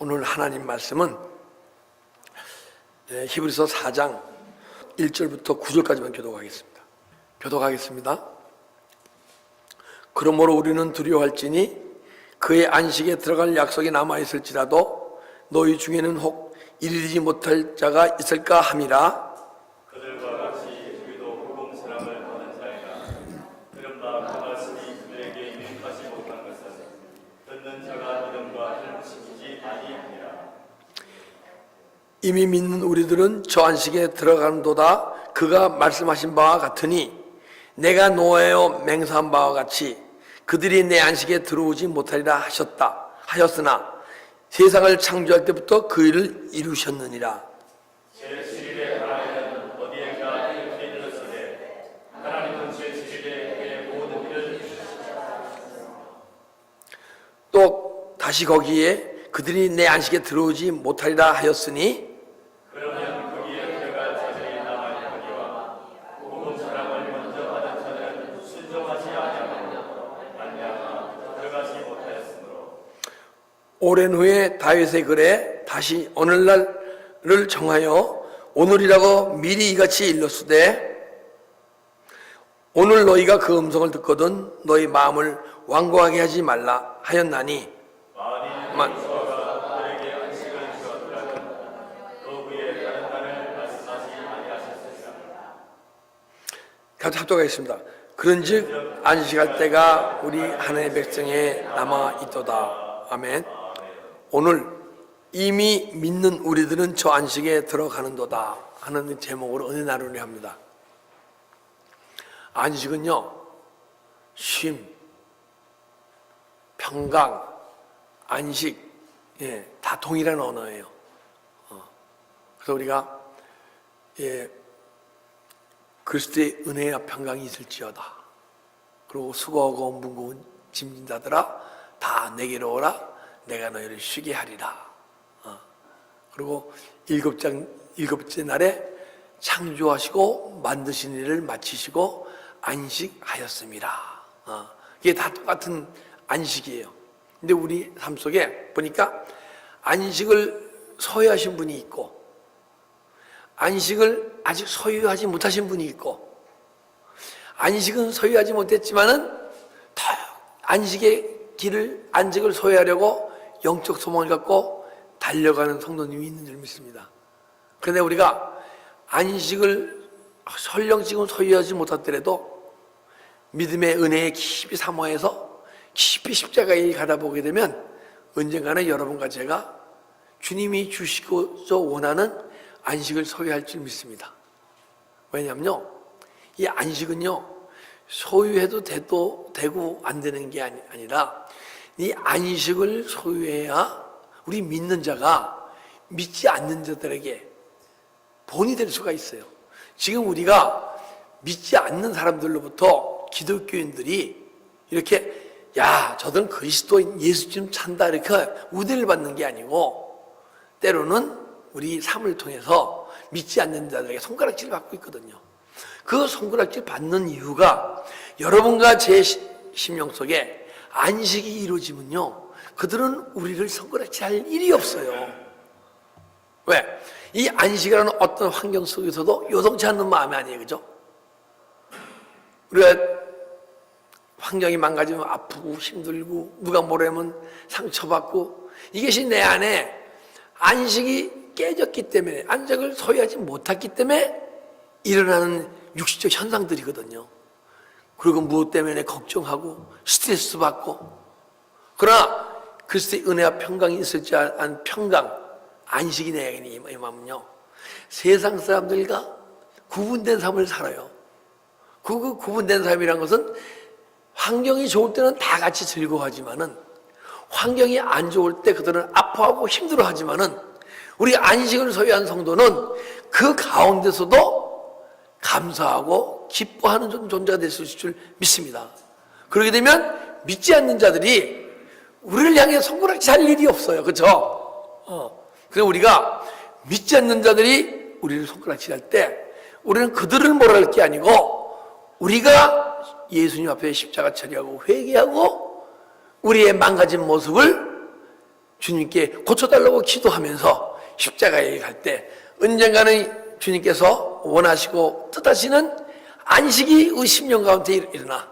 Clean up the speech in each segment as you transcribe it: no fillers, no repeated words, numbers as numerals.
오늘 하나님 말씀은 히브리서 4장 1절부터 9절까지만 교독하겠습니다. 그러므로 우리는 두려워할지니 그의 안식에 들어갈 약속이 남아있을지라도 너희 중에는 혹 이르지 못할 자가 있을까 함이라. 그들과 같이 우리도 복음 사랑을 받은 자이라. 그런가 그 말씀이 그들에게 유익하지 못한 것은 듣는 자가 믿음과 행실이지 아니하니라. 이미 믿는 우리들은 저 안식에 들어가는도다. 그가 말씀하신 바와 같으니 내가 노하여 맹세한 바와 같이 그들이 내 안식에 들어오지 못하리라 하였으나 세상을 창조할 때부터 그 일을 이루셨느니라. 제7일에 하나님은 어디에가 이렇게 이르시되 하나님은 제7일에 그의 모든 일을 이루셨으나. 또 다시 거기에 그들이 내 안식에 들어오지 못하리라 하였으니 그러면 거기에 들어갈 자들이 남아있거니와 복음 사랑을 먼저 받은 자들은 순종하지 아니하고 들어가지 못하였으므로. 오랜 후에 다윗의 글에 다시 오늘날을 정하여 오늘이라고 미리 이같이 일렀으되 오늘 너희가 그 음성을 듣거든 너희 마음을 완고하게 하지 말라 하였나니 만일 여호와가 그들에게 안식을 주었더라면 또 그의 다른 날을 말씀하지 아니하셨으리라. 같이 합독하겠습니다. 그런즉 안식할 때가 우리 하나님의 백성에 남아 있도다. 아멘. 오늘 이미 믿는 우리들은 저 안식에 들어가는도다 하는 제목으로 은혜 나누려 합니다. 안식은요, 쉼, 평강, 안식, 다 동일한 언어예요. 그래서 우리가 그리스도의 은혜와 평강이 있을지어다. 그리고 수고하고 무거운 짐진 자들아 다 내게로 오라. 내가 너희를 쉬게 하리라. 그리고 일곱째 날에 창조하시고 만드신 일을 마치시고 안식하였습니다. 이게 다 똑같은 안식이에요. 근데 우리 삶 속에 보니까 안식을 소유하신 분이 있고 안식을 아직 소유하지 못하신 분이 있고 안식은 소유하지 못했지만은 더 안식의 길을 안식을 소유하려고 영적 소망을 갖고 달려가는 성도님이 있는 줄 믿습니다. 그런데 우리가 안식을 설령 지금 소유하지 못하더라도 믿음의 은혜에 깊이 사모해서 깊이 십자가에 가다 보게 되면 언젠가는 여러분과 제가 주님이 주시고자 원하는 안식을 소유할 줄 믿습니다. 왜냐하면요, 이 안식은요 소유해도 되고 안 되는 게 아니라 이 안식을 소유해야 우리 믿는 자가 믿지 않는 자들에게 본이 될 수가 있어요. 지금 우리가 믿지 않는 사람들로부터 기독교인들이 이렇게 야 저들은 그리스도인 예수님 찬다 이렇게 우대를 받는 게 아니고 때로는 우리 삶을 통해서 믿지 않는 자들에게 손가락질 받고 있거든요. 그 손가락질 받는 이유가 여러분과 제 심령 속에 안식이 이루어지면요 그들은 우리를 손가락질할 일이 없어요. 왜? 이 안식이라는 어떤 환경 속에서도 요동치 않는 마음이 아니에요. 그죠? 우리가 환경이 망가지면 아프고 힘들고 누가 뭐라면 상처받고 이것이 내 안에 안식이 깨졌기 때문에 안식을 소유하지 못했기 때문에 일어나는 육신적 현상들이거든요. 그리고 무엇 때문에 걱정하고 스트레스 받고 그러나 그리스도의 은혜와 평강이 있을지 않은 평강 안식이 내게 임하면요 세상 사람들과 구분된 삶을 살아요. 그 구분된 삶이란 것은 환경이 좋을 때는 다 같이 즐거워하지만은 환경이 안 좋을 때 그들은 아파하고 힘들어하지만은 우리 안식을 소유한 성도는 그 가운데서도 감사하고 기뻐하는 존재가 될 수 있을 줄 믿습니다. 그렇게 되면 믿지 않는 자들이 우리를 향해 손가락질 할 일이 없어요. 그렇죠? 그래서 우리가 믿지 않는 자들이 우리를 손가락질 할 때 우리는 그들을 뭐랄 게 아니고 우리가 예수님 앞에 십자가 처리하고 회개하고 우리의 망가진 모습을 주님께 고쳐달라고 기도하면서 십자가에 갈 때 언젠가는 주님께서 원하시고 뜻하시는 안식이 우리 심령 가운데 일어나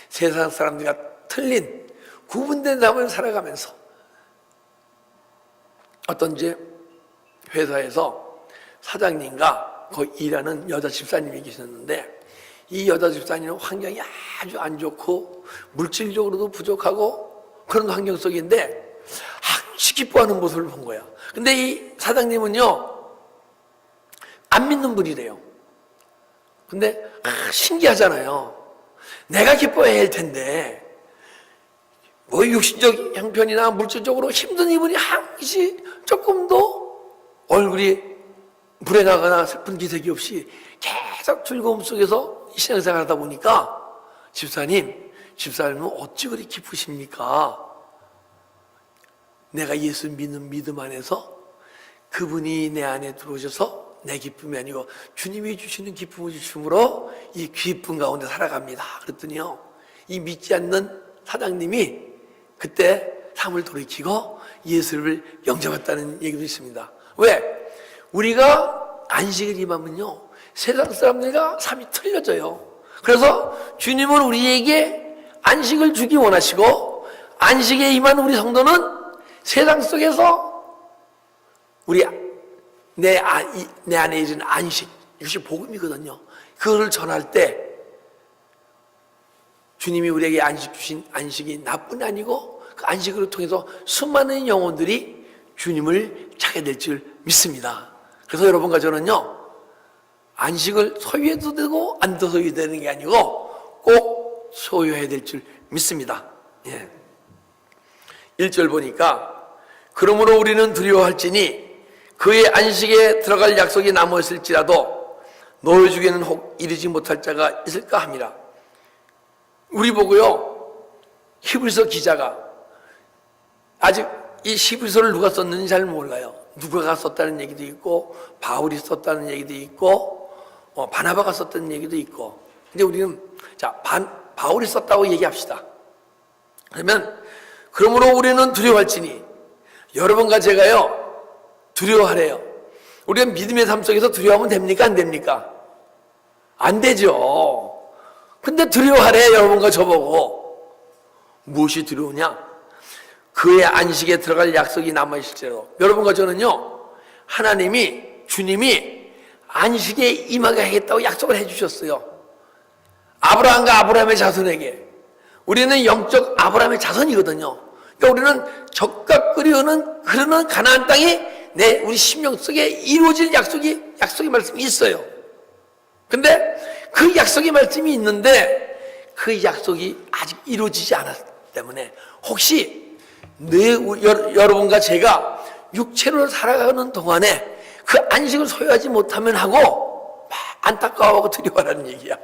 세상 사람들과 틀린 구분된 삶을 살아가면서 어떤 이제 회사에서 사장님과 거기 일하는 여자 집사님이 계셨는데 이 여자 집사님은 환경이 아주 안 좋고 물질적으로도 부족하고 그런 환경 속인데 아주 기뻐하는 모습을 본 거야. 근데 이 사장님은요 안 믿는 분이래요. 근데 신기하잖아요. 내가 기뻐해야 할 텐데 뭐 육신적 형편이나 물질적으로 힘든 이분이 항시 조금도 얼굴이 불행하거나 슬픈 기색이 없이 계속 즐거움 속에서 신앙생활 하다 보니까 집사님은 어찌 그리 기쁘십니까? 내가 예수 믿는 믿음 안에서 그분이 내 안에 들어오셔서 내 기쁨이 아니고 주님이 주시는 기쁨을 주심으로 이 기쁨 가운데 살아갑니다. 그랬더니요 이 믿지 않는 사장님이 그때 삶을 돌이키고 예수를 영접했다는 얘기도 있습니다. 왜? 우리가 안식을 임하면요 세상 사람들과 삶이 틀려져요. 그래서 주님은 우리에게 안식을 주기 원하시고 안식에 임한 우리 성도는 세상 속에서 우리 내 안에 이르는 안식, 이것이 복음이거든요. 그거를 전할 때 주님이 우리에게 안식 주신 안식이 나뿐 아니고 그 안식을 통해서 수많은 영혼들이 주님을 찾게 될 줄 믿습니다. 그래서 여러분과 저는요 안식을 소유해도 되고 안 소유되는 게 아니고 꼭 소유해야 될 줄 믿습니다. 예. 1절 보니까 그러므로 우리는 두려워할지니 그의 안식에 들어갈 약속이 남아있을지라도 너희 중에는 혹 이르지 못할 자가 있을까 함이라. 우리 보고요 히브리서 기자가 아직 이 히브리서를 누가 썼는지 잘 몰라요. 누가가 썼다는 얘기도 있고 바울이 썼다는 얘기도 있고 바나바가 썼다는 얘기도 있고. 근데 우리는 바울이 썼다고 얘기합시다. 그러므로 우리는 두려워할지니 여러분과 제가요 두려워하래요. 우리가 믿음의 삶 속에서 두려워하면 됩니까? 안 됩니까? 안 되죠. 근데 두려워하래 여러분과 저보고. 무엇이 두려우냐? 그의 안식에 들어갈 약속이 남아있을지라도. 여러분과 저는요 주님이 안식에 임하게 하겠다고 약속을 해주셨어요. 아브라함과 아브라함의 자손에게. 우리는 영적 아브라함의 자손이거든요. 그러니까 우리는 적과 끓이는 흐르는 가나안 땅이 우리 심령 속에 이루어질 약속의 말씀이 있어요. 근데 그 약속의 말씀이 있는데 그 약속이 아직 이루어지지 않았기 때문에 혹시 여러분과 제가 육체로 살아가는 동안에 그 안식을 소유하지 못하면 하고 안타까워하고 두려워하는 얘기야.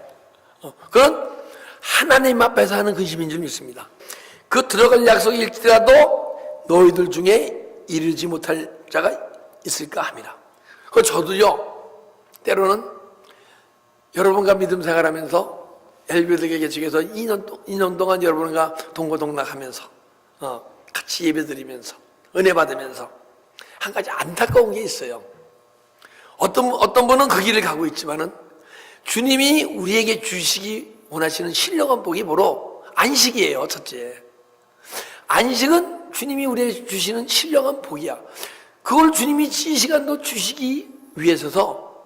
그건 하나님 앞에서 하는 근심인 줄 믿습니다. 그 들어갈 약속이 일지라도 너희들 중에 이르지 못할 자가 있을까 함이라. 그 저도요 때로는 여러분과 믿음 생활하면서 엘베드게 개척해서 2년 동안 여러분과 동고동락하면서 같이 예배드리면서 은혜 받으면서 한 가지 안타까운 게 있어요. 어떤 분은 그 길을 가고 있지만은 주님이 우리에게 주시기 원하시는 신령한 복이 뭐로? 안식이에요. 첫째, 안식은 주님이 우리에게 주시는 신령한 복이야. 그걸 주님이 이 시간도 주시기 위해서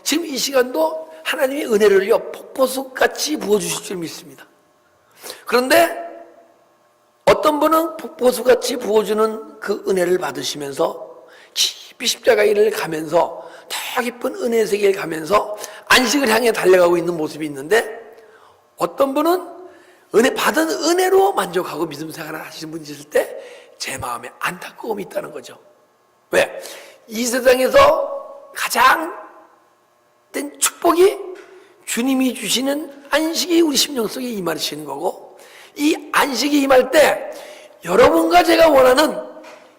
지금 이 시간도 하나님의 은혜를요 폭포수같이 부어주실 줄 믿습니다. 그런데 어떤 분은 폭포수같이 부어주는 그 은혜를 받으시면서 깊이 십자가 길을 가면서 더 깊은 은혜의 세계를 가면서 안식을 향해 달려가고 있는 모습이 있는데 어떤 분은 받은 은혜로 만족하고 믿음 생활을 하시는 분이 있을 때 제 마음에 안타까움이 있다는 거죠. 왜? 이 세상에서 가장 된 축복이 주님이 주시는 안식이 우리 심령 속에 임하시는 거고 이 안식이 임할 때 여러분과 제가 원하는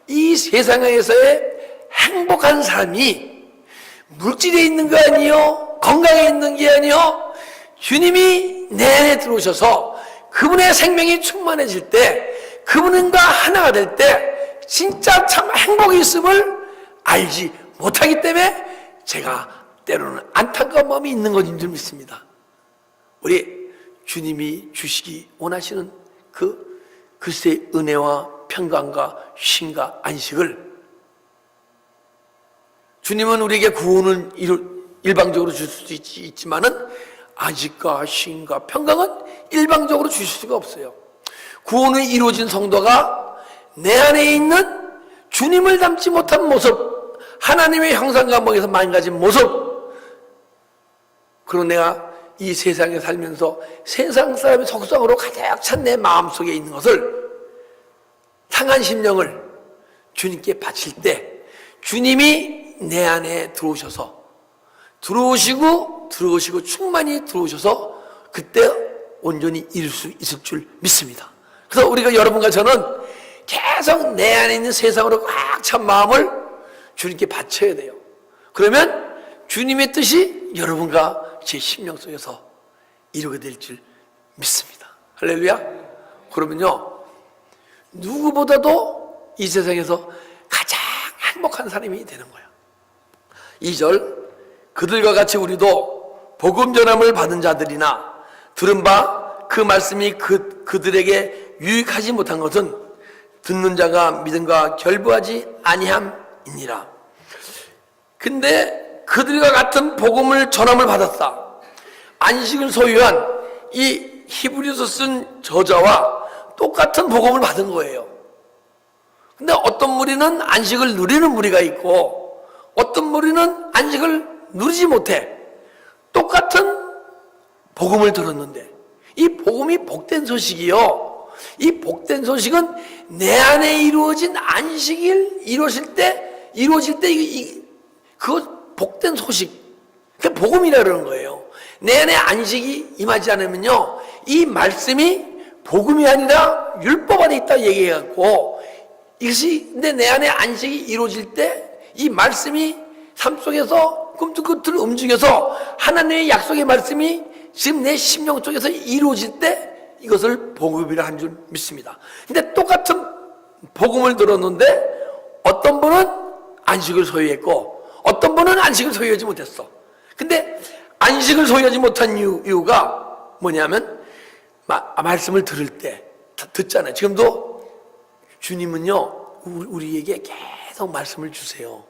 이 세상에서의 행복한 삶이 물질에 있는 거 아니요, 건강에 있는 게 아니요, 주님이 내 안에 들어오셔서 그분의 생명이 충만해질 때, 그분과 하나가 될 때 진짜 참 행복이 있음을 알지 못하기 때문에 제가 때로는 안타까운 마음이 있는 것인 줄 믿습니다. 우리 주님이 주시기 원하시는 글쎄 은혜와 평강과 쉼과 안식을 주님은 우리에게 구원을 일방적으로 줄 수도 있지만은 안식과 쉼과 평강은 일방적으로 주실 수가 없어요. 구원이 이루어진 성도가 내 안에 있는 주님을 닮지 못한 모습, 하나님의 형상과 모양에서 망가진 모습, 그리고 내가 이 세상에 살면서 세상 사람의 속성으로 가득 찬 내 마음속에 있는 것을, 상한 심령을 주님께 바칠 때 주님이 내 안에 들어오시고 충만히 들어오셔서 그때 온전히 이룰 수 있을 줄 믿습니다. 그래서 우리가 여러분과 저는 계속 내 안에 있는 세상으로 꽉 찬 마음을 주님께 바쳐야 돼요. 그러면 주님의 뜻이 여러분과 제 심령 속에서 이루게 될 줄 믿습니다. 할렐루야. 그러면요, 누구보다도 이 세상에서 가장 행복한 사람이 되는 거예요. 2절, 그들과 같이 우리도 복음 전함을 받은 자들이나 들은 바 그 말씀이 그들에게 유익하지 못한 것은 듣는 자가 믿음과 결부하지 아니함이니라. 근데 그들과 같은 복음을 전함을 받았다. 안식을 소유한 이 히브리서 쓴 저자와 똑같은 복음을 받은 거예요. 근데 어떤 무리는 안식을 누리는 무리가 있고 어떤 무리는 안식을 누리지 못해. 똑같은 복음을 들었는데 이 복음이 복된 소식이요. 이 복된 소식은 내 안에 이루어진 안식일 이루어질 때 그거 복된 소식, 그게 복음이라 그러는 거예요. 내 안에 안식이 임하지 않으면요, 이 말씀이 복음이 아니라 율법 안에 있다 얘기해갖고, 이것이 근데 내 안에 안식이 이루어질 때 이 말씀이 삶 속에서 꿈틀꿈틀 움직여서 하나님의 약속의 말씀이 지금 내 심령 속에서 이루어질 때 이것을 복음이라 한 줄 믿습니다. 근데 똑같은 복음을 들었는데 어떤 분은 안식을 소유했고 어떤 분은 안식을 소유하지 못했어. 근데 안식을 소유하지 못한 이유가 뭐냐면 말씀을 들을 때 듣잖아요. 지금도 주님은요 우리에게 계속 말씀을 주세요.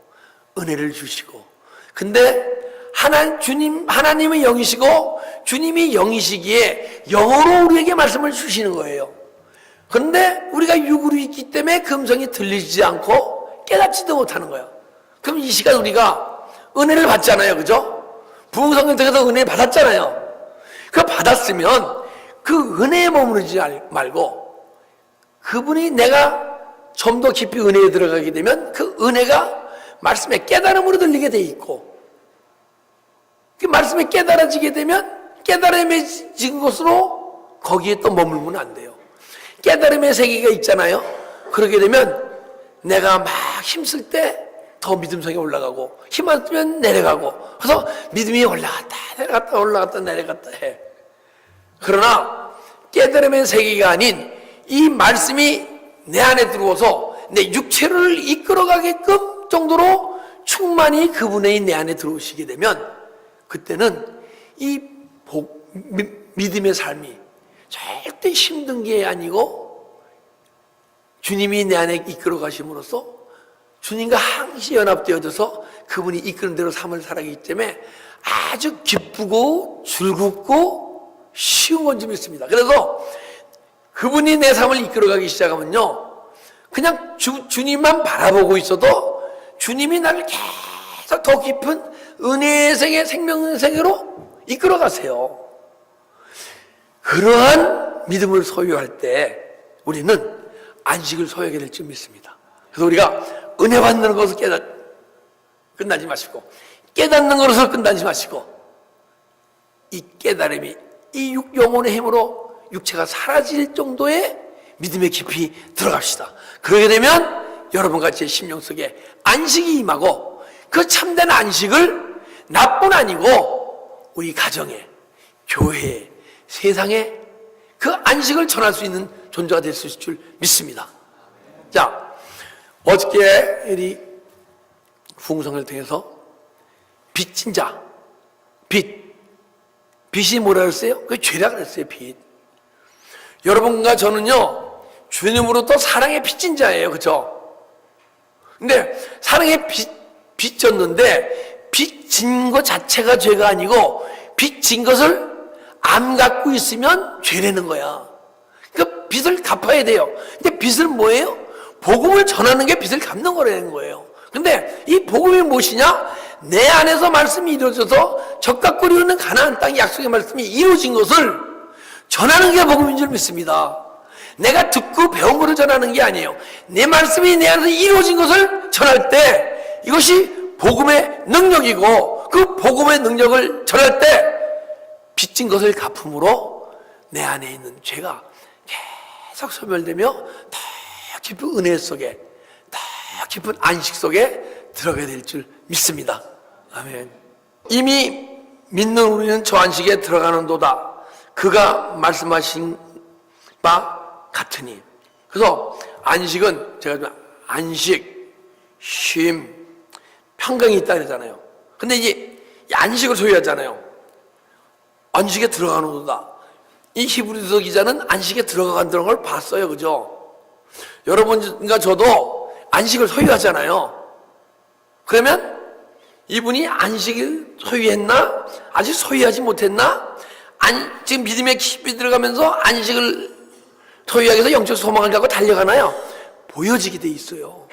은혜를 주시고. 근데 하나님은 영이시고 주님이 영이시기에 영으로 우리에게 말씀을 주시는 거예요. 그런데 우리가 육으로 있기 때문에 그 음성이 들리지 않고 깨닫지도 못하는 거예요. 그럼 이 시간 우리가 은혜를 받잖아요. 그죠? 부흥성경 통해서 은혜 받았잖아요. 그 받았으면 그 은혜에 머무르지 말고 그분이 내가 좀 더 깊이 은혜에 들어가게 되면 그 은혜가 말씀의 깨달음으로 들리게 돼 있고 그 말씀이 깨달아지게 되면 깨달음의 지은 것으로 거기에 또 머물면 안 돼요. 깨달음의 세계가 있잖아요. 그러게 되면 내가 막 힘쓸 때 더 믿음성이 올라가고 힘 안 쓰면 내려가고 그래서 믿음이 올라갔다 내려갔다 해. 그러나 깨달음의 세계가 아닌 이 말씀이 내 안에 들어와서 내 육체를 이끌어가게끔 정도로 충만히 그분의 내 안에 들어오시게 되면 그때는 이 믿음의 삶이 절대 힘든 게 아니고 주님이 내 안에 이끌어 가심으로써 주님과 항시 연합되어져서 그분이 이끄는 대로 삶을 살아가기 때문에 아주 기쁘고 즐겁고 쉬운 건지 믿습니다. 그래서 그분이 내 삶을 이끌어가기 시작하면요 그냥 주님만 바라보고 있어도 주님이 나를 계속 더 깊은 은혜의 세계, 생명의 세계로 이끌어가세요. 그러한 믿음을 소유할 때 우리는 안식을 소유하게 될 줄 믿습니다. 그래서 우리가 은혜 받는 것을 끝나지 마시고 깨닫는 것을 끝나지 마시고 이 깨달음이 이 영혼의 힘으로 육체가 사라질 정도의 믿음의 깊이 들어갑시다. 그러게 되면 여러분과 제 심령 속에 안식이 임하고 그 참된 안식을 나뿐 아니고 우리 가정에, 교회에, 세상에 그 안식을 전할 수 있는 존재가 될 수 있을 줄 믿습니다. 자, 어저께 우리 풍성을 통해서 빚진 자, 빚이 뭐라 그랬어요? 그게 죄라 그랬어요, 빚. 여러분과 저는요, 주님으로부터 사랑의 빚진 자예요, 그죠? 근데 사랑의 빚졌는데 빚진 것 자체가 죄가 아니고 빚진 것을 안 갖고 있으면 죄라는 거야. 그러니까 빚을 갚아야 돼요. 근데 빚은 뭐예요? 복음을 전하는 게 빚을 갚는 거라는 거예요. 근데 이 복음이 무엇이냐? 내 안에서 말씀이 이루어져서 적과 꿀이 흐르는 가나안 땅의 약속의 말씀이 이루어진 것을 전하는 게 복음인 줄 믿습니다. 내가 듣고 배운 것을 전하는 게 아니에요. 내 말씀이 내 안에서 이루어진 것을 전할 때 이것이 복음의 능력이고 그 복음의 능력을 전할 때 빚진 것을 갚음으로 내 안에 있는 죄가 계속 소멸되며 더 깊은 은혜 속에 더 깊은 안식 속에 들어가게 될 줄 믿습니다. 아멘. 이미 믿는 우리는 저 안식에 들어가는도다. 그가 말씀하신 바 같으니. 그래서 안식은 제가 안식, 쉼, 평강이 있다 그러잖아요. 근데 이제 이 안식을 소유하잖아요. 안식에 들어가는도다. 이 히브리서 기자는 안식에 들어간다는 걸 봤어요, 그죠? 여러분과 저도 안식을 소유하잖아요. 그러면 이분이 안식을 소유했나? 아직 소유하지 못했나? 지금 믿음의 깊이 들어가면서 안식을 소유하기 위해서 영적 소망을 갖고 달려가나요? 보여지게 돼 있어요.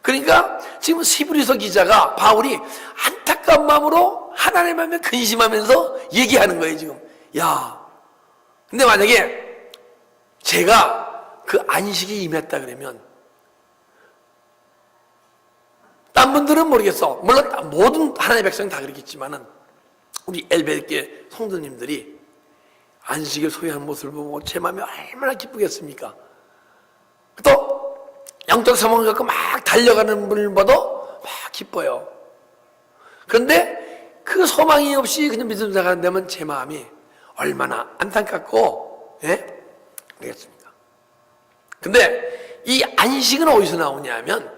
그러니까 지금 히브리서 기자가 바울이 안타까운 마음으로 하나님 마음에 근심하면서 얘기하는 거예요, 지금. 야, 근데 만약에 제가 그 안식에 임했다 그러면 딴 분들은 모르겠어. 물론 모든 하나님의 백성은 다 그렇겠지만은 우리 엘베르게 성도님들이 안식을 소유한 모습을 보고 제 마음이 얼마나 기쁘겠습니까? 또 영적 소망을 갖고 막 달려가는 분을 봐도 막 기뻐요. 그런데 그 소망이 없이 그냥 믿음 생활을 되면 제 마음이 얼마나 안타깝고, 예? 그렇겠습니까? 근데 이 안식은 어디서 나오냐면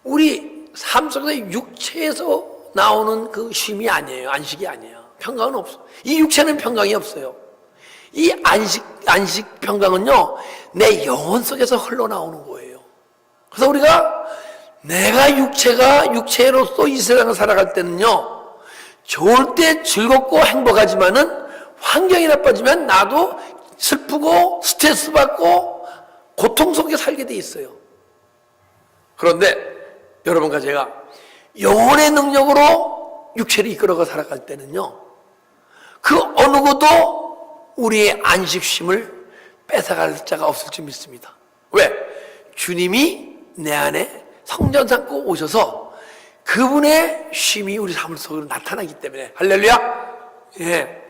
우리 삶 속에서 육체에서 나오는 그 쉼이 아니에요. 안식이 아니에요. 평강은 없어. 이 육체는 평강이 없어요. 이 안식 평강은요, 내 영혼 속에서 흘러나오는 거예요. 그래서 우리가 내가 육체로서 이 세상을 살아갈 때는요, 좋을 때 즐겁고 행복하지만은 환경이 나빠지면 나도 슬프고 스트레스 받고 고통 속에 살게 돼 있어요. 그런데 여러분과 제가 영혼의 능력으로 육체를 이끌어가 살아갈 때는요, 그 어느 것도 우리의 안식심을 뺏어갈 자가 없을 줄 믿습니다. 왜? 주님이 내 안에 성전 삼고 오셔서 그분의 쉼이 우리 삶 속으로 나타나기 때문에. 할렐루야! 예.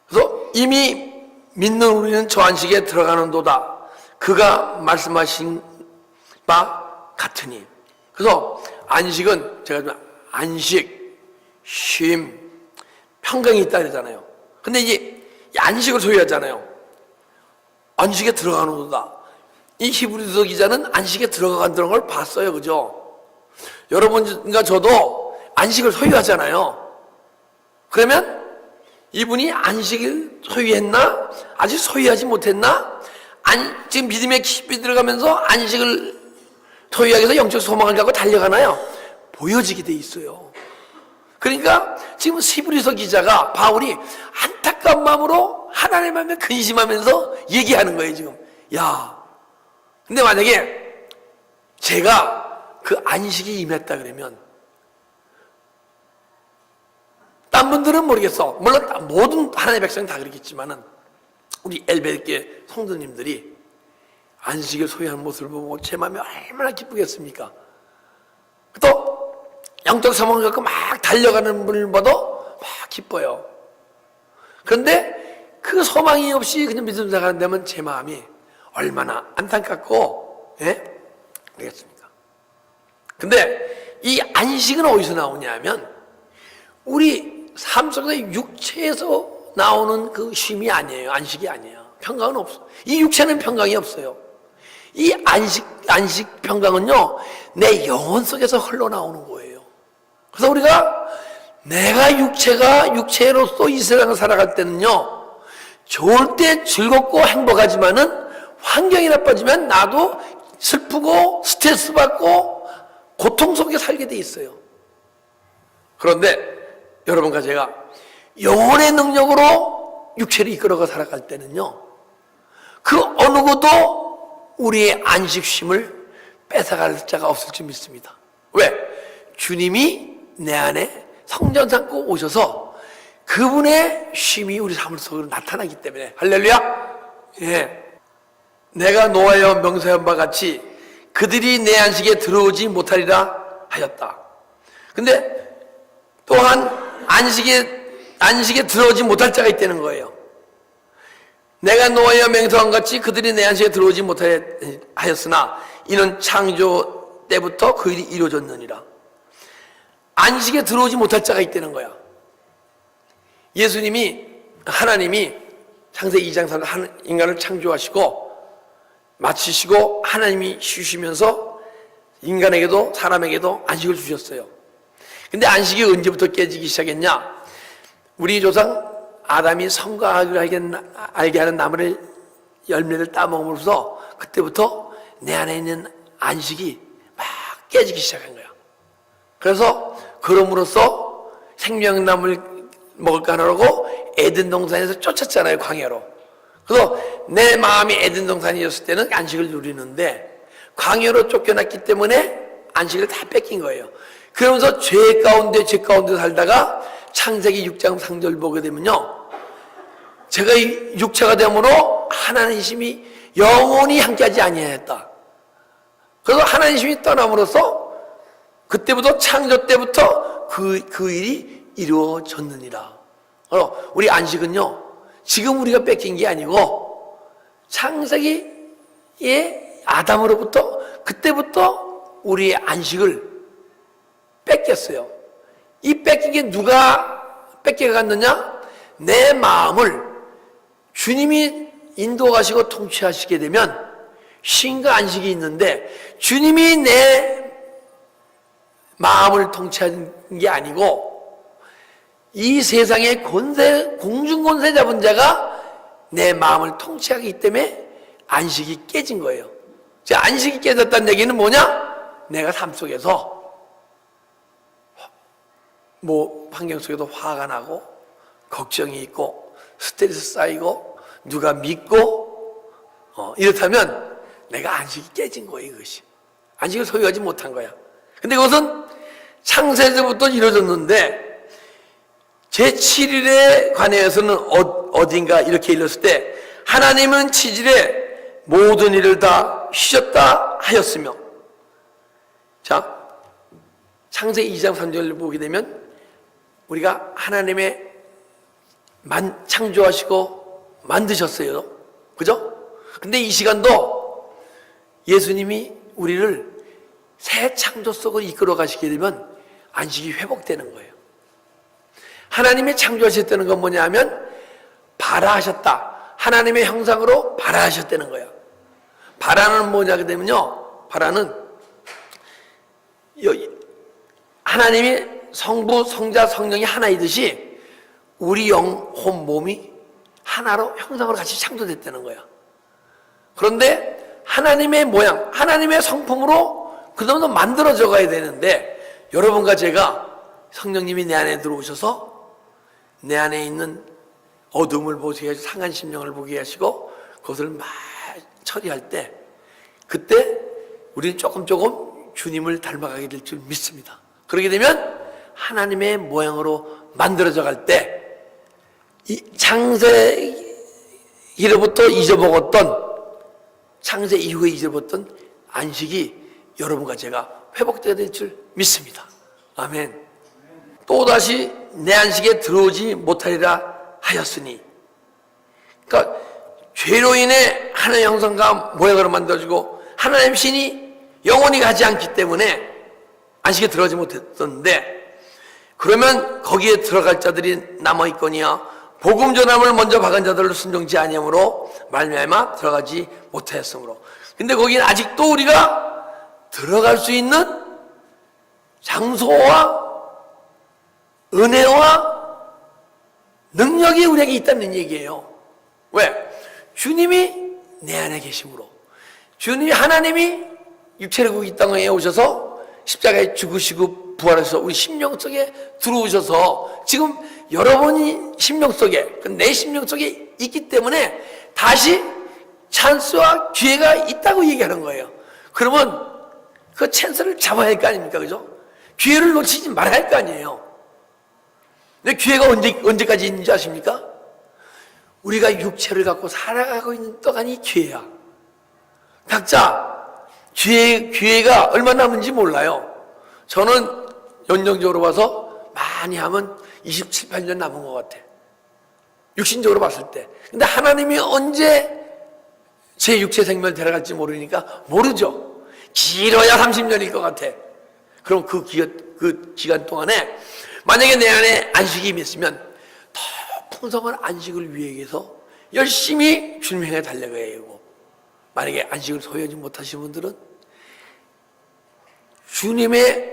그래서 이미 믿는 우리는 저 안식에 들어가는도다. 그가 말씀하신 바 같으니. 그래서 안식은 제가 안식, 쉼, 평강이 있다 그러잖아요. 근데 이제 이 안식을 소유하잖아요. 안식에 들어가는도다. 이 히브리서 기자는 안식에 들어간다는 걸 봤어요, 그죠? 여러분과 저도 안식을 소유하잖아요. 그러면 이분이 안식을 소유했나? 아직 소유하지 못했나? 지금 믿음의 깊이 들어가면서 안식을 소유하기 위해서 영적 소망을 갖고 달려가나요? 보여지게 돼 있어요. 그러니까 지금 히브리서 기자가 바울이 안타까운 마음으로 하나님 마음에 근심하면서 얘기하는 거예요, 지금. 야, 근데 만약에 제가 그 안식이 임했다 그러면 딴 분들은 모르겠어. 물론 모든 하나님의 백성은 다 그렇겠지만은 우리 엘베르게 성도님들이 안식을 소유한 모습을 보고 제 마음이 얼마나 기쁘겠습니까? 또 영적 소망을 갖고 막 달려가는 분을 봐도 막 기뻐요. 그런데 그 소망이 없이 그냥 믿음 생활을 되면 제 마음이 얼마나 안타깝고, 예? 그렇겠습니까? 근데 이 안식은 어디서 나오냐면 우리 삶 속에서 육체에서 나오는 그 쉼이 아니에요. 안식이 아니에요. 평강은 없어. 이 육체는 평강이 없어요. 이 안식 평강은요, 내 영혼 속에서 흘러나오는 거예요. 그래서 우리가 내가 육체로서 이 세상을 살아갈 때는요, 좋을 때 즐겁고 행복하지만은 환경이 나빠지면 나도 슬프고 스트레스 받고 고통 속에 살게 돼 있어요. 그런데 여러분과 제가 영혼의 능력으로 육체를 이끌어가 살아갈 때는요, 그 어느 것도 우리의 안식심을 뺏어갈 자가 없을 줄 믿습니다. 왜? 주님이 내 안에 성전 삼고 오셔서 그분의 쉼이 우리 삶 속으로 나타나기 때문에. 할렐루야. 예. 내가 노아여 명세한 바 같이 그들이 내 안식에 들어오지 못하리라 하였다. 근데 또한 안식에 들어오지 못할 자가 있다는 거예요. 내가 노아여 맹세한 같이 그들이 내 안식에 들어오지 못하였으나 이는 창조 때부터 그 일이 이루어졌느니라. 안식에 들어오지 못할 자가 있다는 거야. 하나님이 창세기 2장 인간을 창조하시고 마치시고 하나님이 쉬시면서 인간에게도 사람에게도 안식을 주셨어요. 근데 안식이 언제부터 깨지기 시작했냐? 우리 조상 아담이 선과 악을 알게 하는 나무의 열매를 따먹으면서 그때부터 내 안에 있는 안식이 막 깨지기 시작한 거야. 그래서 그럼으로써 생명나무를 먹을까 하라고 에덴 동산에서 쫓았잖아요, 광야로. 그래서 내 마음이 에덴 동산이었을 때는 안식을 누리는데 광야로 쫓겨났기 때문에 안식을 다 뺏긴 거예요. 그러면서 죄 가운데 살다가 창세기 6장 3절 보게 되면요, 제가 이 육체가 되므로 하나님이 영원히 함께하지 아니하였다. 그래서 하나님이 떠남으로써 그때부터 창조 때부터 그 일이 이루어졌느니라. 우리 안식은요, 지금 우리가 뺏긴 게 아니고 창세기의 아담으로부터 그때부터 우리의 안식을 뺏겼어요. 이 뺏긴 게 누가 뺏겨갔느냐? 내 마음을 주님이 인도하시고 통치하시게 되면 쉼과 안식이 있는데, 주님이 내 마음을 통치하는 게 아니고 이 세상의 공중권세 잡은 자가 내 마음을 통치하기 때문에 안식이 깨진 거예요. 안식이 깨졌다는 얘기는 뭐냐? 내가 삶 속에서 환경 속에도 화가 나고 걱정이 있고 스트레스 쌓이고 누가 믿고 이렇다면 내가 안식이 깨진 거예요. 이것이 안식을 소유하지 못한 거야. 근데 그것은 창세에서부터 이루어졌는데 제7일에 관해서는 어딘가 이렇게 읽었을 때 하나님은 7일에 모든 일을 다 쉬셨다 하였으며, 자, 창세기 2장 3절을 보게 되면 우리가 하나님의 창조하시고 만드셨어요. 그죠? 근데 이 시간도 예수님이 우리를 새 창조 속으로 이끌어 가시게 되면 안식이 회복되는 거예요. 하나님이 창조하셨다는 건 뭐냐 하면 발화하셨다. 하나님의 형상으로 발화하셨다는 거야. 발화는 뭐냐 되면요, 발화는 하나님이 성부, 성자, 성령이 하나이듯이 우리 영혼 몸이 하나로 형상으로 같이 창조됐다는 거야. 그런데 하나님의 모양, 하나님의 성품으로 그놈도 만들어져 가야 되는데, 여러분과 제가 성령님이 내 안에 들어오셔서 내 안에 있는 어둠을 보게 하시고 상한 심령을 보게 하시고 그것을 막 처리할 때, 그때 우리는 조금 주님을 닮아가게 될 줄 믿습니다. 그렇게 되면 하나님의 모양으로 만들어져 갈 때 이 창세기로부터 잊어먹었던, 창세 이후에 잊어먹었던 안식이 여러분과 제가 회복되어야 될 줄 믿습니다. 아멘. 또다시 내 안식에 들어오지 못하리라 하였으니, 그러니까 죄로 인해 하나님의 형상과 모양으로 만들어지고 하나님 신이 영원히 가지 않기 때문에 안식에 들어가지 못했었는데, 그러면 거기에 들어갈 자들이 남아있거니와 복음 전함을 먼저 박은 자들로 순종치 아니함으로 말미암아 들어가지 못하였으므로. 근데 거기는 아직도 우리가 들어갈 수 있는 장소와 은혜와 능력이 우리에게 있다는 얘기예요. 왜? 주님이 내 안에 계심으로, 주님이 하나님이 육체로 이 땅에 오셔서 십자가에 죽으시고 부활해서 우리 심령 속에 들어오셔서 지금 여러분이 심령 속에, 내 심령 속에 있기 때문에 다시 찬스와 기회가 있다고 얘기하는 거예요. 그러면 그 찬스를 잡아야 할 거 아닙니까? 그죠? 기회를 놓치지 말아야 할 거 아니에요. 근데 기회가 언제까지 있는지 아십니까? 우리가 육체를 갖고 살아가고 있는 동안이 기회야. 각자 기회가 얼마 남은지 몰라요. 저는 연정적으로 봐서 많이 하면 27, 8년 남은 것 같아. 육신적으로 봤을 때. 근데 하나님이 언제 제 육체 생명을 데려갈지 모르니까 모르죠. 길어야 30년일 것 같아. 그럼 그 기간 동안에 만약에 내 안에 안식이 있으면 더 풍성한 안식을 위해서 열심히 주님 향해 달려가야 하고, 만약에 안식을 소유하지 못하신 분들은 주님의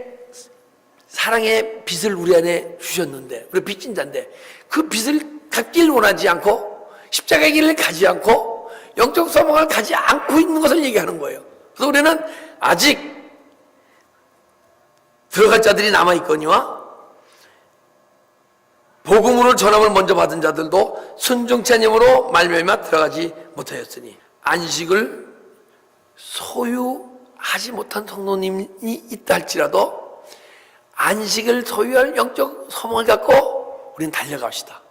사랑의 빛을 우리 안에 주셨는데, 우리 빚진 자인데 그 빛을 갖길 원하지 않고 십자가의 길을 가지 않고 영적 소망을 가지 않고 있는 것을 얘기하는 거예요. 그래서 우리는 아직 들어갈 자들이 남아있거니와 복음으로 전함을 먼저 받은 자들도 순종치 아니함으로 말미암아 들어가지 못하였으니, 안식을 소유하지 못한 성도님이 있다 할지라도 안식을 소유할 영적 소망을 갖고 우리는 달려갑시다.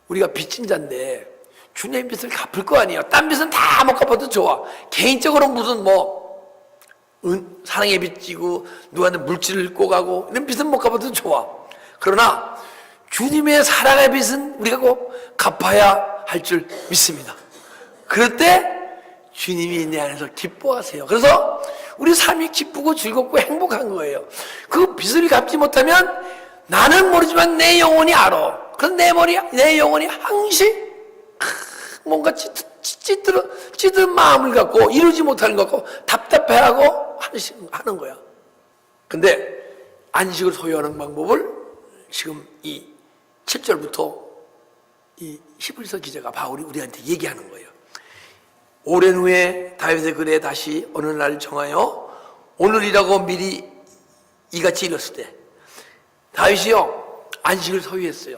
우리가 빚진 자인데 주님의 빚을 갚을 거 아니에요. 딴 빚은 다 못 갚아도 좋아. 개인적으로 무슨 사랑의 빚 지고 누구한테 물질을 꼬가고 이런 빚은 못 갚아도 좋아. 그러나 주님의 사랑의 빚은 우리가 꼭 갚아야 할 줄 믿습니다. 그럴 때 주님이 내 안에서 기뻐하세요. 그래서 우리 삶이 기쁘고 즐겁고 행복한 거예요. 그 빚을 갚지 못하면 나는 모르지만 내 영혼이 알아. 그래서 내 영혼이 항시 뭔가 찌든 마음을 갖고 이루지 못하는 것 같고 답답해하고 하는 거야. 근데 안식을 소유하는 방법을 지금 이 7절부터 이 히브리서 기자가 바울이 우리한테 얘기하는 거예요. 오랜 후에 다윗의 글에 다시 어느 날 정하여 오늘이라고 미리 이같이 일렀을 때, 다윗이요 안식을 소유했어요.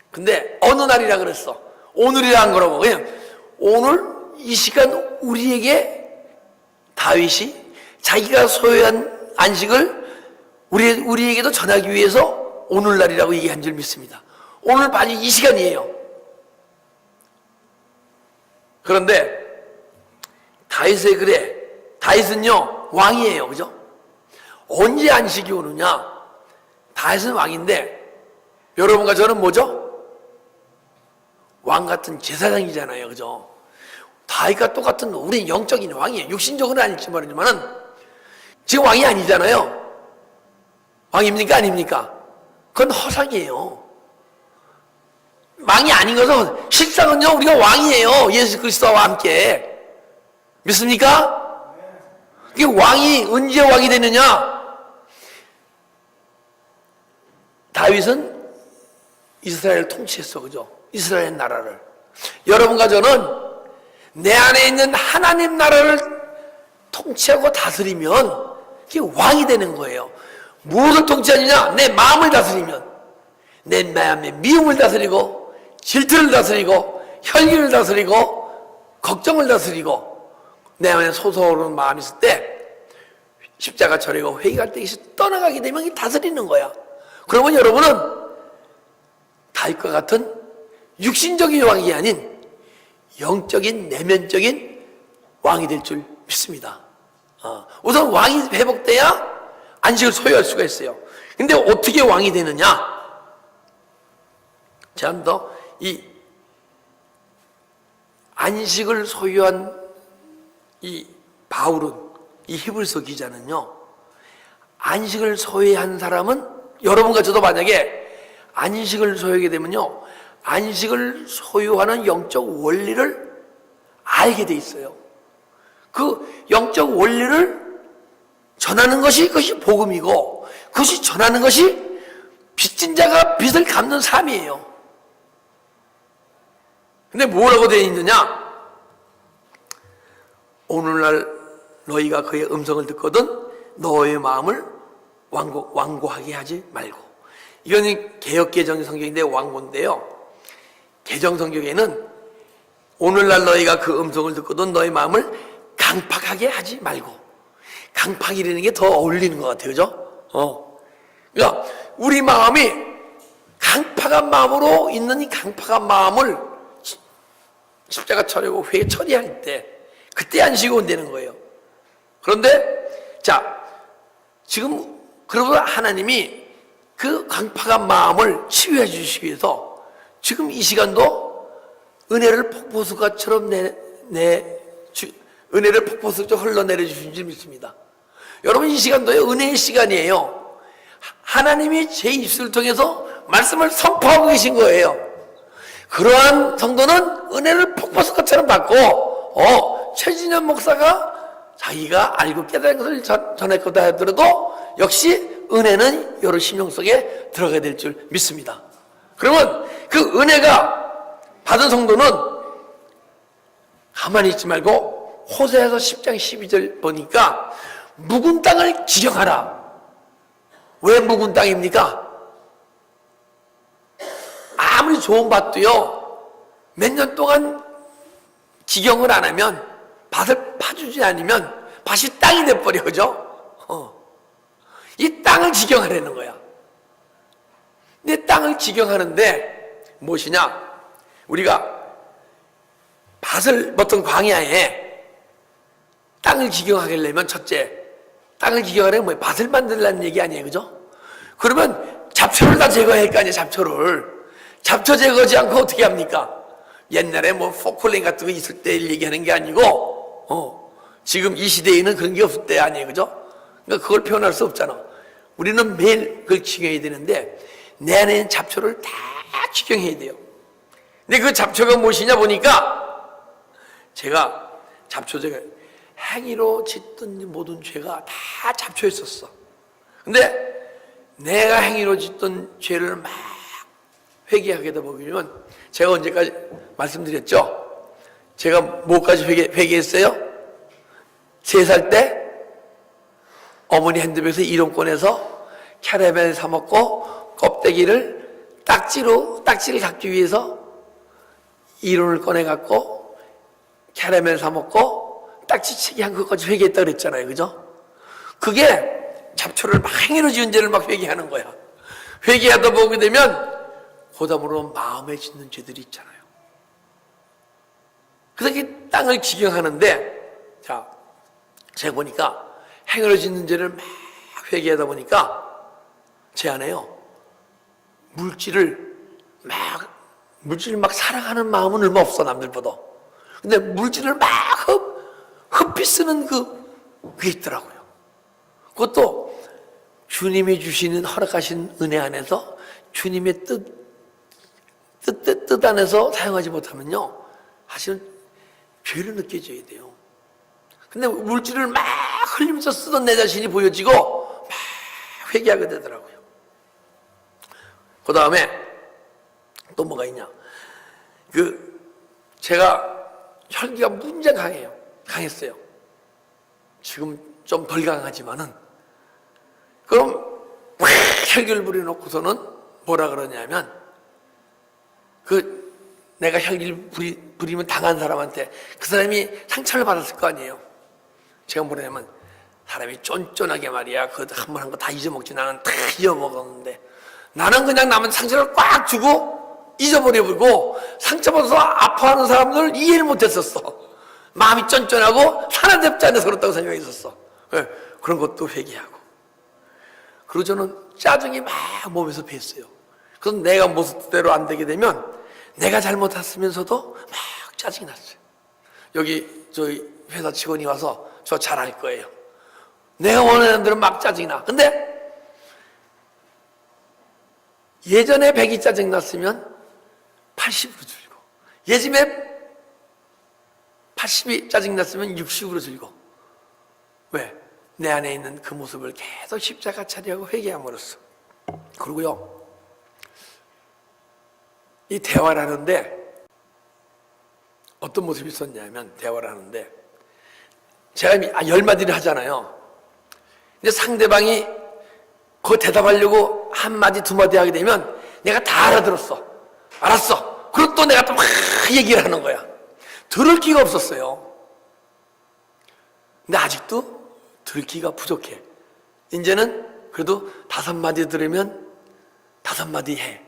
근데 어느 날이라 그랬어. 오늘이라 한 거라고. 그냥 오늘 이 시간 우리에게 다윗이 자기가 소유한 안식을 우리에게도 전하기 위해서 오늘날이라고 얘기한 줄 믿습니다. 오늘 바로 이 시간이에요. 그런데 다윗의 글에, 다윗은요 왕이에요. 그죠? 언제 안식이 오느냐? 다윗은 왕인데 여러분과 저는 뭐죠? 왕 같은 제사장이잖아요. 그죠? 다윗과 똑같은 우리는 영적인 왕이에요. 육신적으로는 아닐지 모르지만은 지금 왕이 아니잖아요. 왕입니까? 아닙니까? 그건 허상이에요. 왕이 아닌 것은 실상은요 우리가 왕이에요. 예수 그리스도와 함께. 믿습니까? 이게 왕이 언제 왕이 되느냐? 다윗은 이스라엘을 통치했어. 그죠? 이스라엘 나라를. 여러분과 저는 내 안에 있는 하나님 나라를 통치하고 다스리면 그게 왕이 되는 거예요. 무엇을 통치하느냐? 내 마음을 다스리면, 내 마음의 미움을 다스리고 질투를 다스리고 혈기를 다스리고 걱정을 다스리고 내 안에 솟아오르는 마음이 있을 때 십자가 저리고 회개할 때 떠나가게 되면 이게 다스리는 거야. 그러면 여러분은 다윗과 같은 육신적인 왕이 아닌 영적인 내면적인 왕이 될 줄 믿습니다. 우선 왕이 회복돼야 안식을 소유할 수가 있어요. 근데 어떻게 왕이 되느냐? 참 더 이 안식을 소유한 이 바울은, 이 히브리서 기자는요, 안식을 소유한 사람은, 여러분과 저도 만약에 안식을 소유하게 되면요, 안식을 소유하는 영적 원리를 알게 돼 있어요. 그 영적 원리를 전하는 것이 그것이 복음이고, 그것이 전하는 것이 빚진 자가 빚을 갚는 삶이에요. 근데 뭐라고 되어 있느냐? 오늘날 너희가 그의 음성을 듣거든 너의 마음을 완고하게 하지 말고. 이거는 개역개정 성경인데 완고인데요. 개정 성경에는 오늘날 너희가 그 음성을 듣거든 너의 마음을 강팍하게 하지 말고. 강팍이라는 게 더 어울리는 것 같아요, 그죠? 그러니까 우리 마음이 강팍한 마음으로 있는 이 강팍한 마음을 십자가 처리하고 회개 처리할 때, 그때 안식이 온다는 거예요. 그런데 자, 지금 그러고 하나님이 그 강팍한 마음을 치유해 주시기 위해서 지금 이 시간도 은혜를 폭포수가처럼 은혜를 폭포수처럼 흘러내려 주신 줄 믿습니다. 여러분, 이 시간도요, 은혜의 시간이에요. 하나님이 제 입술을 통해서 말씀을 선포하고 계신 거예요. 그러한 성도는 은혜를 폭포수가처럼 받고, 최진현 목사가 자기가 알고 깨달은 것을 전했거다 하더라도 역시 은혜는 여러 심령 속에 들어가야 될 줄 믿습니다. 그러면 그 은혜가 받은 성도는 가만히 있지 말고 호세아서 10장 12절 보니까 묵은 땅을 기경하라. 왜 묵은 땅입니까? 아무리 좋은 밭도요, 몇 년 동안 기경을 안 하면, 밭을 파주지 않으면 밭이 땅이 돼버려, 그죠? 이 땅을 기경하라는 거야. 근데 땅을 기경하는데 무엇이냐? 우리가 밭을 어떤 광야에 땅을 기경하려면 첫째, 땅을 기경하려면 뭐예요? 밭을 만들라는 얘기 아니에요, 그죠? 그러면 잡초를 다 제거해야 할 거 아니에요, 잡초를. 잡초 제거하지 않고 어떻게 합니까? 옛날에 뭐 포클린 같은 거 있을 때 얘기하는 게 아니고, 지금 이 시대에는 그런 게 없을 때 아니에요, 그죠? 그러니까 그걸 표현할 수 없잖아. 우리는 매일 그걸 기경해야 되는데 내 안에 있는 잡초를 다 기경해야 돼요. 근데 그 잡초가 무엇이냐 보니까 제가 잡초제가 행위로 짓던 모든 죄가 다 잡초였었어. 근데 내가 행위로 짓던 죄를 막 회개하게 되다 보면, 제가 언제까지 말씀드렸죠? 제가 뭐까지 회개했어요? 3살 때 어머니 핸드백에서 1원 꺼내서 캐러멜 사 먹고 껍데기를 딱지를 갖기 위해서 1원을 꺼내 갖고 캐러멜 사 먹고 딱지치기 한 것까지 회개했다 그랬잖아요, 그죠? 그게 잡초를 막 행위로 지은 죄를 막 회개하는 거야. 회개하다 보게 되면 고담으로 마음에 짓는 죄들이 있잖아요. 그래서 이 땅을 기경하는데, 자, 제가 보니까 행위로 짓는 죄를 막 회개하다 보니까 제 안에요, 물질을 막 사랑하는 마음은 얼마 없어, 남들보다. 근데 물질을 막 흡히 쓰는 그게 있더라고요. 그것도 주님이 주시는 허락하신 은혜 안에서 주님의 뜻 안에서 사용하지 못하면요, 사실은 죄를 느껴져야 돼요. 근데 물질을 막 흘리면서 쓰던 내 자신이 보여지고 막 회개하게 되더라고요. 그 다음에 또 뭐가 있냐? 제가 혈기가 무지하게 강했어요. 지금 좀 덜 강하지만은, 그럼 막 혈기를 부려놓고서는 뭐라 그러냐면, 내가 혈기를 부리면 당한 사람한테 그 사람이 상처를 받았을 거 아니에요. 제가 뭐냐면, 사람이 쫀쫀하게 말이야, 그 한 번 한 거 다 잊어먹지. 나는 다 잊어먹었는데, 나는 그냥 남은 상처를 꽉 주고 잊어버려버리고, 상처받아서 아파하는 사람들 이해를 못했었어. 마음이 쫀쫀하고 사나잡지 않아서 그렇다고 생각했었어. 그런 것도 회개하고. 그리고 저는 짜증이 막 몸에서 뱄어요. 그래서 내가 모습대로 안 되게 되면 내가 잘못했으면서도 막 짜증이 났어요. 여기 저희 회사 직원이 와서 저 잘 알 거예요. 내가 원하는 대로 막 짜증이 나. 근데 예전에 100이 짜증 났으면 80으로 줄고, 예전에 80이 짜증났으면 60으로 줄고. 왜? 내 안에 있는 그 모습을 계속 십자가 차리하고 회개함으로써. 그리고요, 이 대화를 하는데 어떤 모습이 있었냐면, 대화를 하는데 제가 10마디를 하잖아요. 근데 상대방이 그 대답하려고 한 마디 두 마디 하게 되면 내가 다 알아들었어. 알았어. 그리고 또 내가 또 막 얘기를 하는 거야. 들을 기가 없었어요. 근데 아직도 들을 기가 부족해. 이제는 그래도 5마디 들으면 5마디 해.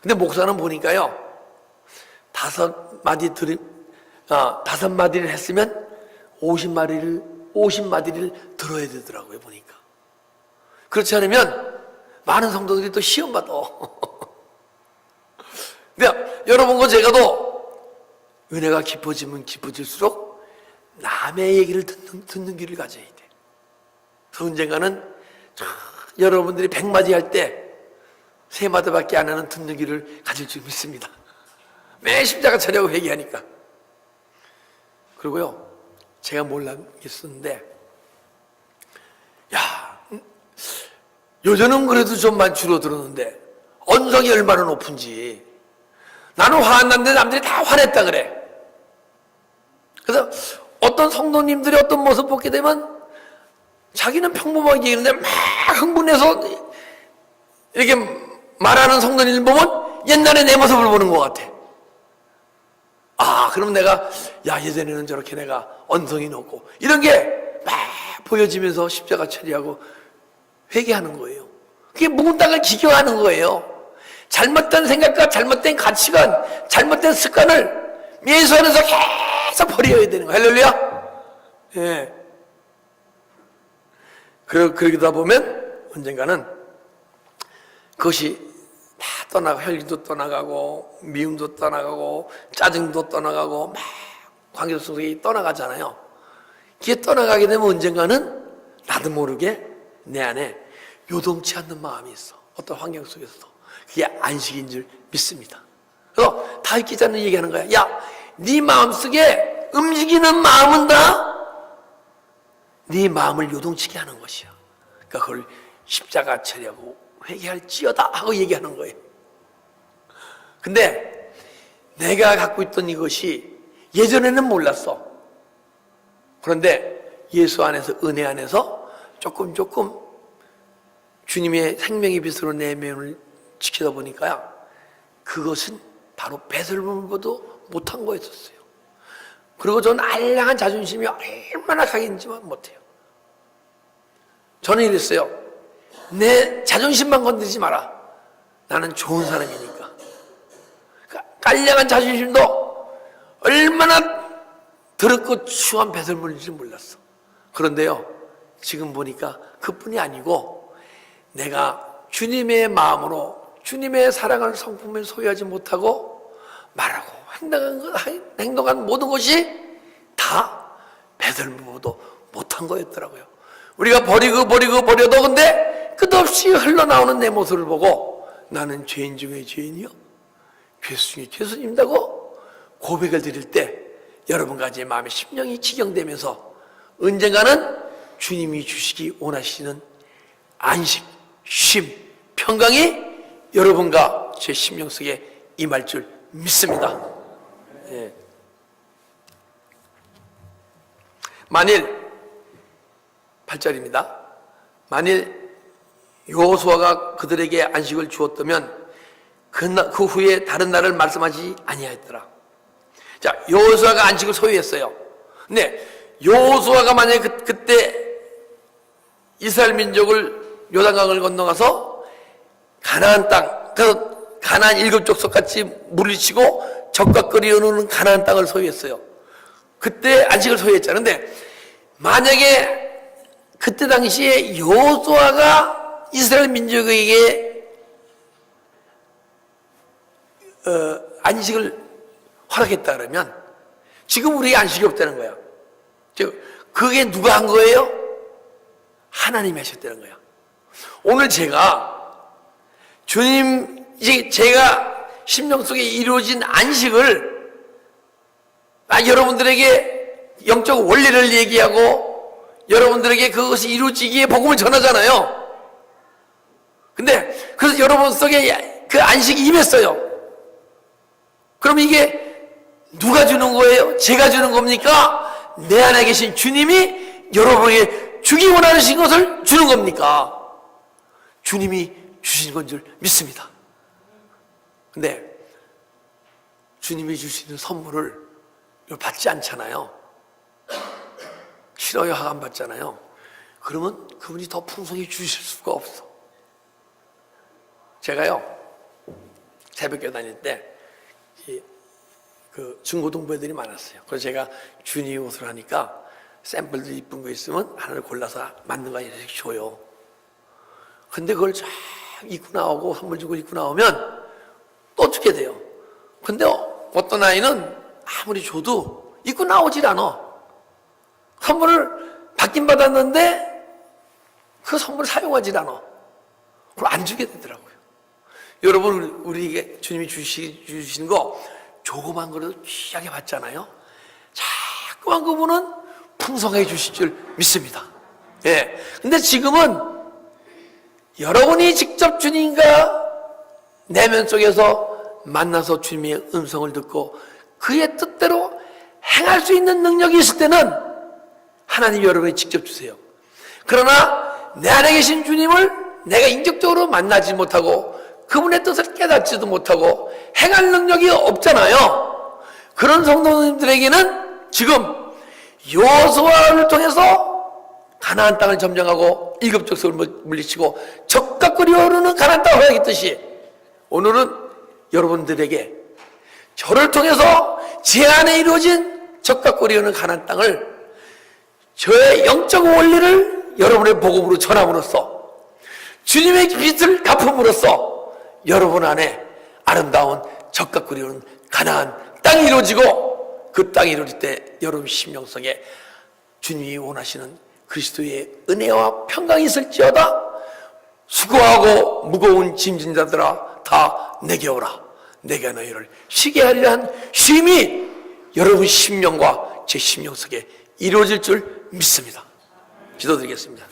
근데 목사는 보니까요, 5마디를 했으면 50마디를 들어야 되더라고요, 보니까. 그렇지 않으면 많은 성도들이 또 시험 받아. 근데 여러분과 제가도 은혜가 깊어지면 깊어질수록 남의 얘기를 듣는 길을 가져야 돼. 그래서 언젠가는 여러분들이 100마디 할 때 3마디밖에 안 하는 듣는 길을 가질 줄 믿습니다. 매 십자가 차려고 회개하니까. 그리고요, 제가 몰랐었는데, 요즘은 그래도 좀만 줄어들었는데 언성이 얼마나 높은지. 나는 화났는데 남들이 다 화냈다 그래. 그래서 어떤 성도님들이 어떤 모습 보게 되면 자기는 평범하게 얘기하는데 막 흥분해서 이렇게 말하는 성도님을 보면 옛날에 내 모습을 보는 것 같아. 그럼 내가 예전에는 저렇게 내가 언성이 높고 이런 게 막 보여지면서 십자가 처리하고 회개하는 거예요. 그게 묵은 땅을 기교하는 거예요. 잘못된 생각과 잘못된 가치관, 잘못된 습관을 예수 안에서 계속 버려야 되는 거예요. 할렐루야. 예. 그러다 보면 언젠가는 그것이 다 떠나고, 혈기도 떠나가고, 미움도 떠나가고, 짜증도 떠나가고, 막 관계 속에 떠나가잖아요. 그게 떠나가게 되면 언젠가는 나도 모르게 내 안에 요동치 않는 마음이 있어. 어떤 환경 속에서도. 그게 안식인 줄 믿습니다. 그래서 다윗 기자는 얘기하는 거야. 네 마음속에 움직이는 마음은 다 네 마음을 요동치게 하는 것이야. 그러니까 그걸 십자가 처리하고 회개할지어다 하고 얘기하는 거예요. 근데 내가 갖고 있던 이것이 예전에는 몰랐어. 그런데 예수 안에서, 은혜 안에서 조금 주님의 생명의 빛으로 내 면을 지키다 보니까요, 그것은 바로 배설물보도 못한 거였었어요. 그리고 저는 알량한 자존심이 얼마나 강했는지만 못해요. 저는 이랬어요. 내 자존심만 건드리지 마라. 나는 좋은 사람이니까. 깔량한 자존심도 얼마나 더럽고 추한 배설물인지 몰랐어. 그런데요, 지금 보니까 그뿐이 아니고 내가 주님의 마음으로 주님의 사랑하는 성품을 소유하지 못하고 말하고 행동한 모든 것이 다 배설물보도 못한 거였더라고요. 우리가 버려도 근데 끝없이 흘러나오는 내 모습을 보고 나는 죄인 중에 죄인이요, 죄수 중에 죄수님이라고 고백을 드릴 때 여러분과 제 마음의 심령이 지경되면서 언젠가는 주님이 주시기 원하시는 안식, 쉼, 평강이 여러분과 제 심령 속에 임할 줄 믿습니다. 예. 만일 8절입니다. 만일 여호수아가 그들에게 안식을 주었다면 그 후에 다른 날을 말씀하지 아니하였더라. 자, 여호수아가 안식을 소유했어요. 근데 여호수아가 만약에 그때 이스라엘 민족을 요단강을 건너가서 가나안 땅, 그래서 가나안 7족속 같이 물리치고 적과 끓여놓는 가나안 땅을 소유했어요. 그때 안식을 소유했잖아요. 근데 만약에 그때 당시에 여호수아가 이스라엘 민족에게 안식을 허락했다 그러면 지금 우리에게 안식이 없다는 거야. 그게 누가 한 거예요? 하나님이 하셨다는 거야. 오늘 제가 주님, 이제 제가 심령 속에 이루어진 안식을 여러분들에게 영적 원리를 얘기하고 여러분들에게 그것이 이루어지기에 복음을 전하잖아요. 근데 그래서 여러분 속에 그 안식이 임했어요. 그럼 이게 누가 주는 거예요? 제가 주는 겁니까? 내 안에 계신 주님이 여러분에게 주기 원하신 것을 주는 겁니까? 주님이 주신 건 줄 믿습니다. 근데 주님이 주시는 선물을 받지 않잖아요. 싫어요, 하감 받잖아요. 그러면 그분이 더 풍성히 주실 수가 없어. 제가요, 새벽에 다닐 때, 그 중고등부 애들이 많았어요. 그래서 제가 준이 옷을 하니까 샘플도 이쁜 거 있으면 하나를 골라서 맞는 거 이렇게 줘요. 근데 그걸 쫙 입고 나오고 선물 주고 입고 나오면 또 주게 돼요. 근데 어떤 아이는 아무리 줘도 입고 나오질 않아. 선물을 받긴 받았는데 그 선물을 사용하질 않아. 그럼 안 주게 되더라고요. 여러분, 우리에게 주님이 주시는 거 조그만 거라도 귀하게 받잖아요. 자꾸만 그분은 풍성하게 주실 줄 믿습니다. 예. 근데 지금은 여러분이 직접 주님과 내면 속에서 만나서 주님의 음성을 듣고 그의 뜻대로 행할 수 있는 능력이 있을 때는 하나님이 여러분이 직접 주세요. 그러나 내 안에 계신 주님을 내가 인격적으로 만나지 못하고 그분의 뜻을 깨닫지도 못하고 행할 능력이 없잖아요. 그런 성도님들에게는 지금 여호수아를 통해서 가나안 땅을 점령하고 일곱 족속을 물리치고 적과 꿀이 흐르는 가나안 땅을 허락했듯이 오늘은 여러분들에게 저를 통해서 제 안에 이루어진 적과 꿀이 흐르는 가나안 땅을 저의 영적 원리를 여러분의 복음으로 전함으로써 주님의 빛을 갚음으로써 여러분 안에 아름다운 적과 꿀이 흐르는 가나안 땅이 이루어지고 그 땅이 이루어질 때 여러분 심령 속에 주님이 원하시는 그리스도의 은혜와 평강이 있을지어다. 수고하고 무거운 짐진 자들아 다 내게 오라. 내가 너희를 쉬게 하리라 한 쉼이 여러분 심령과 제 심령 속에 이루어질 줄 믿습니다. 기도드리겠습니다.